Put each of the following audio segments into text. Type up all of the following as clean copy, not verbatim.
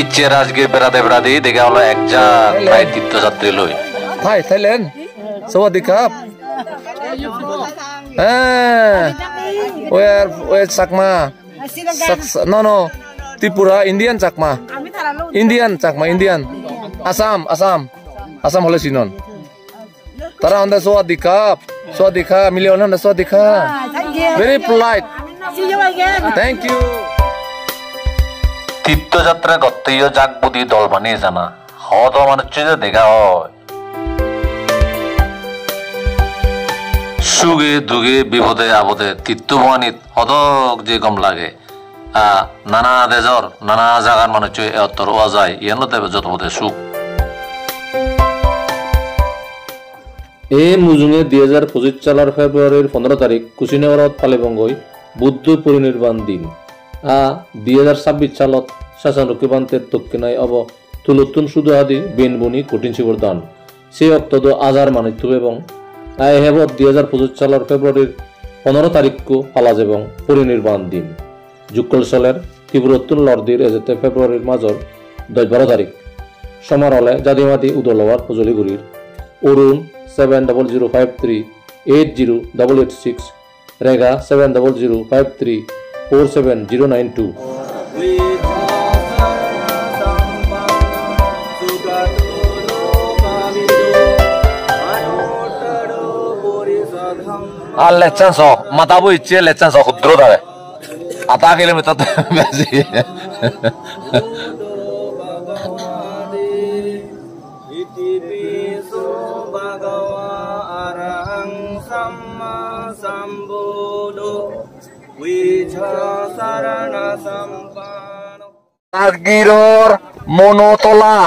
ইচ্ছে রাজগীর বেড়াতে বেড়াতে দেখা হলো একজন প্রায় তীর্থযাত্রী লই Hi, Thailand. Sawadee krap. Where Chakma? No. Tripura, Indian Chakma. Indian. Assam hole sinon. Tara onda Sawadee krap. Million onda Sawadee krap. Very polite. See you again. Thank you. তীর্থযাত্রা করতেই জাক বুদ্ধি দল বানিয়ে জানা হওয়া মানুষ দেখা হয় সুগে দুগে বিপদে আপদে তীর্থবানিত হদক যে গম লাগে নানা দেশর নানা জায়গার মানুষ এত্তর ওয়া যায় ইয়ানোতে যত বোধে সুখ মুজুঙে 2025 সালের ফেব্রুয়ারির 15 তারিখ কুশিনগরত ফালেবঙ্গই বুদ্ধ পরিনির্বাণ দিন 2026 সালত শাসনরক্ষী বান্তের দক্ষিণায় অব তুলুত্তুন সুদহাদি বেনবনি কঠিন শিবরদান সেই অক্তদ আজার মানিত্য এবং হেবত 2025 সালের ফেব্রুয়ারির 15 তারিখকু ফালাজ এবং পরিনির্বাণ দিন যুগল সালের তীব্রত্তুন লর্দির এজেতে ফেব্রুয়ারির মাজর 10-12 তারিখ সমার হলে জাদিমাদি উদলওয়ার ফজলিগুড়ির অরুণ 7005380886 রেগা 7005347092 আর লেচান স মাতাবো ইচ্ছে লেচান স ক্ষুদ্র দাঁড়ে আধা কিলোমিটার বেশি রাজগীরর মনোতলা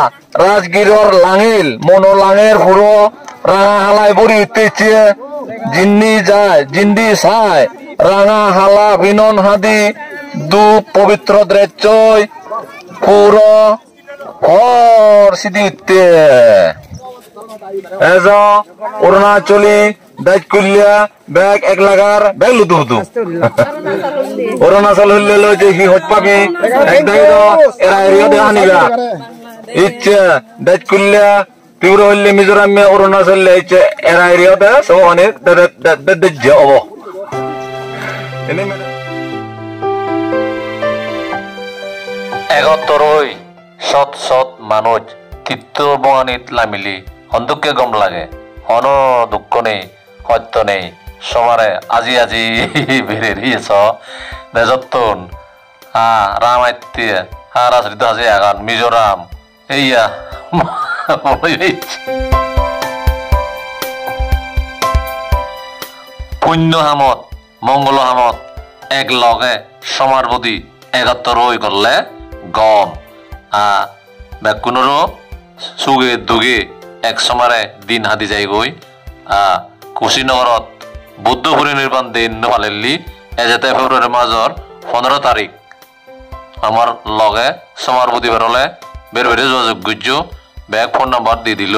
রাজগীরর লাঙিল মনোলাঙের পুরো রাঙা হালাই বড়ি উঠতেছে জিন্দি সাই রাঙা হালা বিনন হাদি দু পবিত্র দ্রেচয় পুরো ঘর সিদি উঠতে এজ অরুণাচলী দাইকুলিয়া ব্যাগ 1 লাগার ব্যাগ লুতু হতু অরুণাচল হইলে লই যে হি হট পাবি একদাই তো এরা এরিয়া দে আনিবা ইচ্ছে দাইকুলিয়া তীব্র হইলে মিজোরামে অরুণাচল ইচ্ছে এরা এরিয়া দে সো অনেক দে যাব এগতরই সৎ মানুষ তীর্থ বঙানিত লামিলি হন্দুকে গম লাগে হন দুঃখ নেই সত্য নেই সমারে আজি বেড়ে দিয়েছ বেজত্তন রাম আইতে রাজনীতি আজি আগান মিজোরাম এইয়া পুণ্য হামত মঙ্গল হামত এক লগে সমার বদি একাত্তর হয়ে করলে গম বেকুনরো সুগে দুগে এক সমারে দিন হাতি যাই গই কুশিনগরত বুদ্ধ পরিনির্বাণ দিন পালেলি এজেতে ফেব্রুয়ারি মাজর 15 তারিখ আমার লগে সমার বুধি বেরোলে বের বেড়ে যোগাযোগ গুজ্জ ব্যাগ ফোন নাম্বার দিয়ে দিল